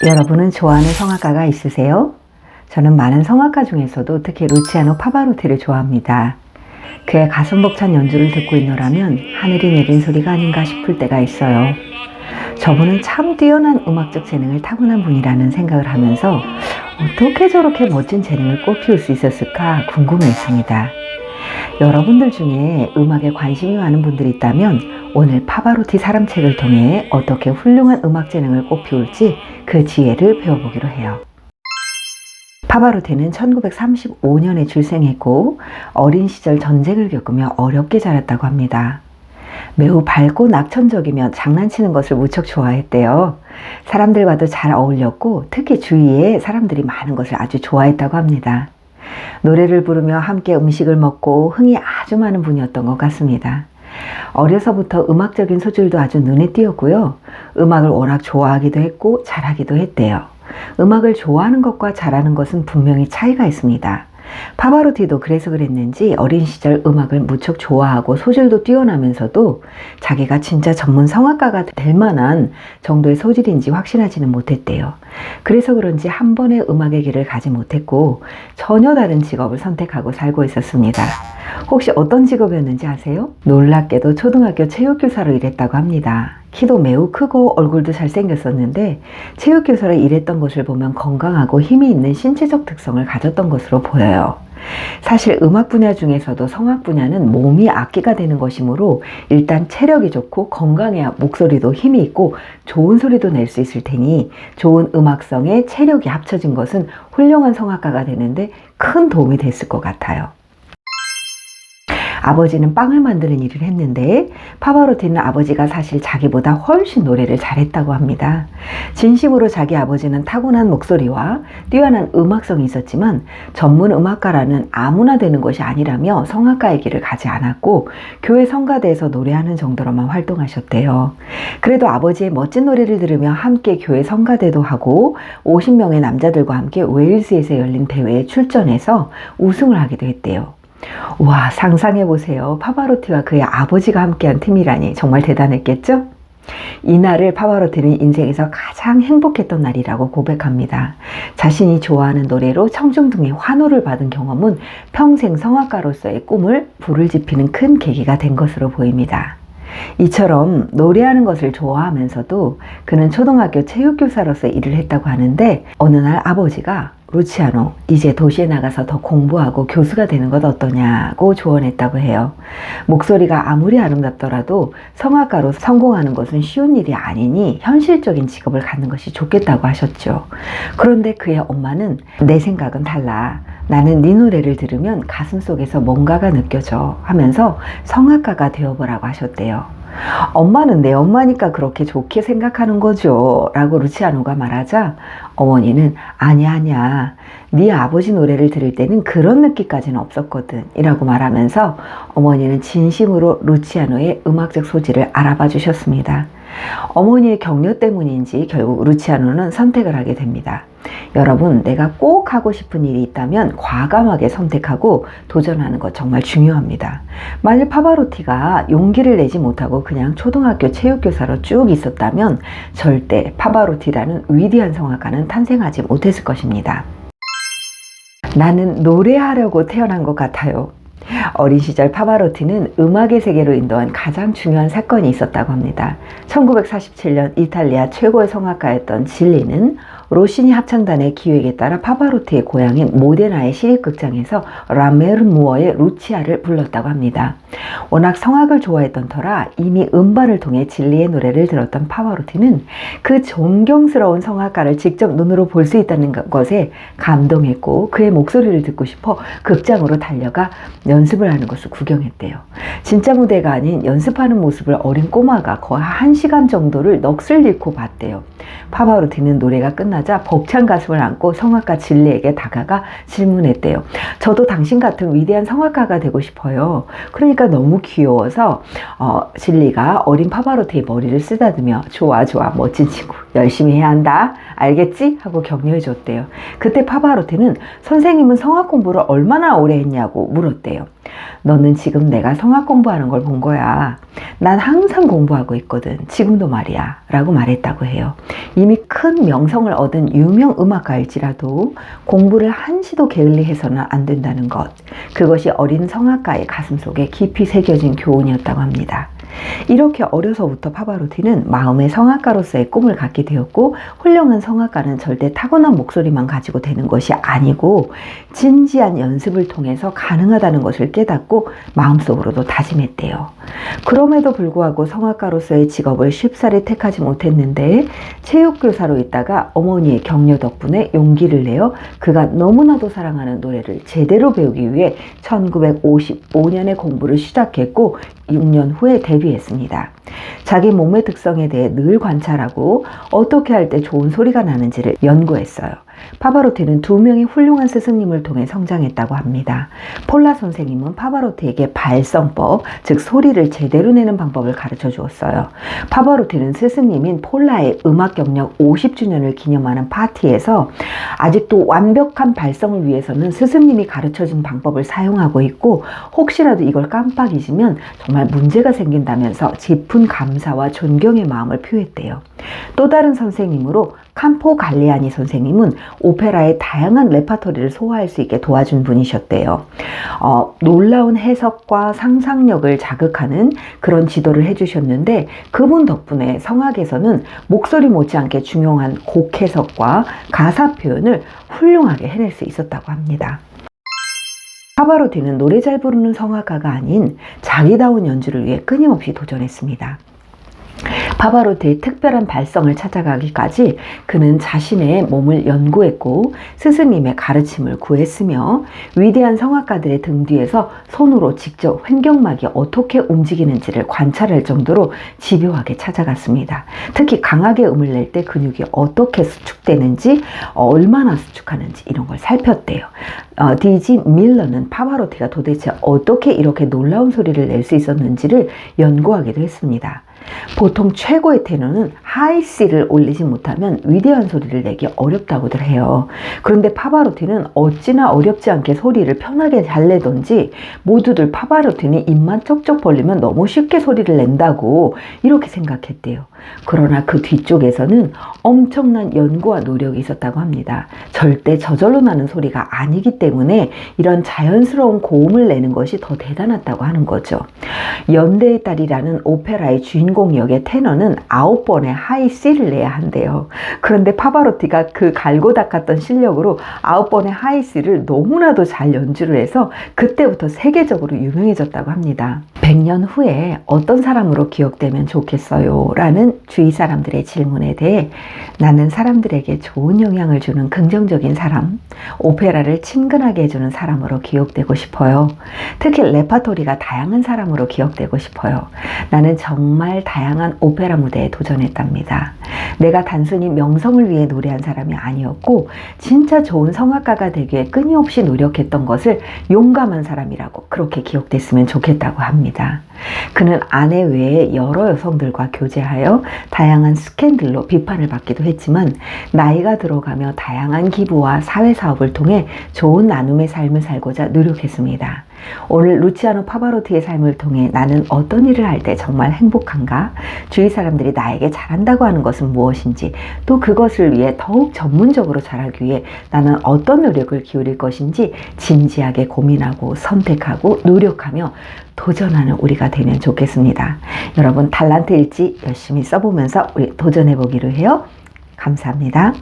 여러분은 좋아하는 성악가가 있으세요? 저는 많은 성악가 중에서도 특히 루치아노 파바로티를 좋아합니다. 그의 가슴 벅찬 연주를 듣고 있노라면 하늘이 내린 소리가 아닌가 싶을 때가 있어요. 저분은 참 뛰어난 음악적 재능을 타고난 분이라는 생각을 하면서 어떻게 저렇게 멋진 재능을 꽃피울 수 있었을까 궁금했습니다. 여러분들 중에 음악에 관심이 많은 분들이 있다면 오늘 파바로티 사람책을 통해 어떻게 훌륭한 음악 재능을 꽃피울지 그 지혜를 배워보기로 해요. 파바로티는 1935년에 출생했고 어린 시절 전쟁을 겪으며 어렵게 자랐다고 합니다. 매우 밝고 낙천적이며 장난치는 것을 무척 좋아했대요. 사람들과도 잘 어울렸고 특히 주위에 사람들이 많은 것을 아주 좋아했다고 합니다. 노래를 부르며 함께 음식을 먹고 흥이 아주 많은 분이었던 것 같습니다. 어려서부터 음악적인 소질도 아주 눈에 띄었고요. 음악을 워낙 좋아하기도 했고 잘하기도 했대요. 음악을 좋아하는 것과 잘하는 것은 분명히 차이가 있습니다. 파바로티도 그래서 그랬는지 어린 시절 음악을 무척 좋아하고 소질도 뛰어나면서도 자기가 진짜 전문 성악가가 될 만한 정도의 소질인지 확신하지는 못했대요. 그래서 그런지 한 번의 음악의 길을 가지 못했고 전혀 다른 직업을 선택하고 살고 있었습니다. 혹시 어떤 직업이었는지 아세요? 놀랍게도 초등학교 체육교사로 일했다고 합니다. 키도 매우 크고 얼굴도 잘생겼었는데 체육교사로 일했던 것을 보면 건강하고 힘이 있는 신체적 특성을 가졌던 것으로 보여요. 사실 음악 분야 중에서도 성악 분야는 몸이 악기가 되는 것이므로 일단 체력이 좋고 건강해야 목소리도 힘이 있고 좋은 소리도 낼 수 있을 테니 좋은 음악성에 체력이 합쳐진 것은 훌륭한 성악가가 되는데 큰 도움이 됐을 것 같아요. 아버지는 빵을 만드는 일을 했는데 파바로티는 아버지가 사실 자기보다 훨씬 노래를 잘했다고 합니다. 진심으로 자기 아버지는 타고난 목소리와 뛰어난 음악성이 있었지만 전문 음악가라는 아무나 되는 것이 아니라며 성악가의 길을 가지 않았고 교회 성가대에서 노래하는 정도로만 활동하셨대요. 그래도 아버지의 멋진 노래를 들으며 함께 교회 성가대도 하고 50명의 남자들과 함께 웨일스에서 열린 대회에 출전해서 우승을 하기도 했대요. 와, 상상해보세요. 파바로티와 그의 아버지가 함께한 팀이라니 정말 대단했겠죠? 이날을 파바로티는 인생에서 가장 행복했던 날이라고 고백합니다. 자신이 좋아하는 노래로 청중등의 환호를 받은 경험은 평생 성악가로서의 꿈을 불을 지피는 큰 계기가 된 것으로 보입니다. 이처럼 노래하는 것을 좋아하면서도 그는 초등학교 체육교사로서 일을 했다고 하는데 어느 날 아버지가 루치아노, 이제 도시에 나가서 더 공부하고 교수가 되는 것 어떠냐고 조언했다고 해요. 목소리가 아무리 아름답더라도 성악가로 성공하는 것은 쉬운 일이 아니니 현실적인 직업을 갖는 것이 좋겠다고 하셨죠. 그런데 그의 엄마는 내 생각은 달라. 나는 네 노래를 들으면 가슴속에서 뭔가가 느껴져 하면서 성악가가 되어보라고 하셨대요. 엄마는 내 엄마니까 그렇게 좋게 생각하는 거죠 라고 루치아노가 말하자 어머니는 아니야 네 아버지 노래를 들을 때는 그런 느낌까지는 없었거든 이라고 말하면서 어머니는 진심으로 루치아노의 음악적 소질을 알아봐 주셨습니다. 어머니의 격려 때문인지 결국 루치아노는 선택을 하게 됩니다. 여러분, 내가 꼭 하고 싶은 일이 있다면 과감하게 선택하고 도전하는 것 정말 중요합니다. 만일 파바로티가 용기를 내지 못하고 그냥 초등학교 체육교사로 쭉 있었다면 절대 파바로티라는 위대한 성악가는 탄생하지 못했을 것입니다. 나는 노래하려고 태어난 것 같아요. 어린 시절 파바로티는 음악의 세계로 인도한 가장 중요한 사건이 있었다고 합니다. 1947년 이탈리아 최고의 성악가였던 질리는 로시니 합창단의 기획에 따라 파바로티의 고향인 모데나의 시립극장에서 라메르무어의 루치아를 불렀다고 합니다. 워낙 성악을 좋아했던 터라 이미 음반을 통해 질리의 노래를 들었던 파바로티는 그 존경스러운 성악가를 직접 눈으로 볼 수 있다는 것에 감동했고 그의 목소리를 듣고 싶어 극장으로 달려가 연습을 하는 것을 구경했대요. 진짜 무대가 아닌 연습하는 모습을 어린 꼬마가 거의 1시간 정도를 넋을 잃고 봤대요. 파바로티는 노래가 끝나자 벅찬 가슴을 안고 성악가 질리에게 다가가 질문했대요. 저도 당신 같은 위대한 성악가가 되고 싶어요. 그러니까 너무 귀여워서 질리가 어린 파바로티의 머리를 쓰다듬며 좋아 멋진 친구 열심히 해야 한다. 알겠지? 하고 격려해 줬대요. 그때 파바로티는 선생님은 성악 공부를 얼마나 오래 했냐고 물었대요. 너는 지금 내가 성악 공부하는 걸 본 거야. 난 항상 공부하고 있거든. 지금도 말이야. 라고 말했다고 해요. 이미 큰 명성을 얻은 유명 음악가일지라도 공부를 한시도 게을리해서는 안 된다는 것. 그것이 어린 성악가의 가슴속에 깊이 새겨진 교훈이었다고 합니다. 이렇게 어려서부터 파바로티는 마음의 성악가로서의 꿈을 갖게 되었고, 훌륭한 성악가는 절대 타고난 목소리만 가지고 되는 것이 아니고 진지한 연습을 통해서 가능하다는 것을 깨닫고 마음속으로도 다짐했대요. 그럼에도 불구하고 성악가로서의 직업을 쉽사리 택하지 못했는데 체육교사로 있다가 어머니의 격려 덕분에 용기를 내어 그가 너무나도 사랑하는 노래를 제대로 배우기 위해 1955년에 공부를 시작했고 6년 후에 데뷔했습니다. 자기 몸의 특성에 대해 늘 관찰하고 어떻게 할 때 좋은 소리가 나는지를 연구했어요. 파바로티는 2명의 훌륭한 스승님을 통해 성장했다고 합니다. 폴라 선생님은 파바로티에게 발성법, 즉 소리를 제대로 내는 방법을 가르쳐 주었어요. 파바로티는 스승님인 폴라의 음악 경력 50주년을 기념하는 파티에서 아직도 완벽한 발성을 위해서는 스승님이 가르쳐 준 방법을 사용하고 있고, 혹시라도 이걸 깜빡 잊으면 정말 문제가 생긴다면서 깊은 감사와 존경의 마음을 표했대요. 또 다른 선생님으로 캄포 갈리아니 선생님은 오페라의 다양한 레파토리를 소화할 수 있게 도와준 분이셨대요. 놀라운 해석과 상상력을 자극하는 그런 지도를 해주셨는데, 그분 덕분에 성악에서는 목소리 못지않게 중요한 곡 해석과 가사 표현을 훌륭하게 해낼 수 있었다고 합니다. 파바로티는 노래 잘 부르는 성악가가 아닌 자기다운 연주를 위해 끊임없이 도전했습니다. 파바로티의 특별한 발성을 찾아가기까지 그는 자신의 몸을 연구했고 스승님의 가르침을 구했으며 위대한 성악가들의 등 뒤에서 손으로 직접 횡격막이 어떻게 움직이는지를 관찰할 정도로 집요하게 찾아갔습니다. 특히 강하게 음을 낼 때 근육이 어떻게 수축되는지, 얼마나 수축하는지 이런 걸 살폈대요. 디지 밀러는 파바로티가 도대체 어떻게 이렇게 놀라운 소리를 낼 수 있었는지를 연구하기도 했습니다. 보통 최고의 테너는 하이 C를 올리지 못하면 위대한 소리를 내기 어렵다고들 해요. 그런데 파바로티는 어찌나 어렵지 않게 소리를 편하게 잘 내던지 모두들 파바로티는 입만 쩍쩍 벌리면 너무 쉽게 소리를 낸다고 이렇게 생각했대요. 그러나 그 뒤쪽에서는 엄청난 연구와 노력이 있었다고 합니다. 절대 저절로 나는 소리가 아니기 때문에 이런 자연스러운 고음을 내는 것이 더 대단하다고 하는 거죠. 연대의 딸이라는 오페라의 주인공 역의 테너는 9번의 하이 C를 내야 한대요. 그런데 파바로티가 그 갈고 닦았던 실력으로 9번의 하이 C를 너무나도 잘 연주를 해서 그때부터 세계적으로 유명해졌다고 합니다. 100년 후에 어떤 사람으로 기억되면 좋겠어요? 라는 주위 사람들의 질문에 대해 나는 사람들에게 좋은 영향을 주는 긍정적인 사람, 오페라를 친근하게 해주는 사람으로 기억되고 싶어요. 특히 레파토리가 다양한 사람으로 기억되고 싶어요. 나는 정말 다양한 오페라 무대에 도전했답니다. 내가 단순히 명성을 위해 노래한 사람이 아니었고 진짜 좋은 성악가가 되기 위해 끊임없이 노력했던 것을 용감한 사람이라고 그렇게 기억됐으면 좋겠다고 합니다. 그는 아내 외에 여러 여성들과 교제하여 다양한 스캔들로 비판을 받기도 했지만 나이가 들어가며 다양한 기부와 사회사업을 통해 좋은 나눔의 삶을 살고자 노력했습니다. 오늘 루치아노 파바로티의 삶을 통해 나는 어떤 일을 할 때 정말 행복한가? 주위 사람들이 나에게 잘한다고 하는 것은 무엇인지, 또 그것을 위해 더욱 전문적으로 잘하기 위해 나는 어떤 노력을 기울일 것인지 진지하게 고민하고 선택하고 노력하며 도전하는 우리가 되면 좋겠습니다. 여러분, 달란트 일지 열심히 써보면서 우리 도전해보기로 해요. 감사합니다.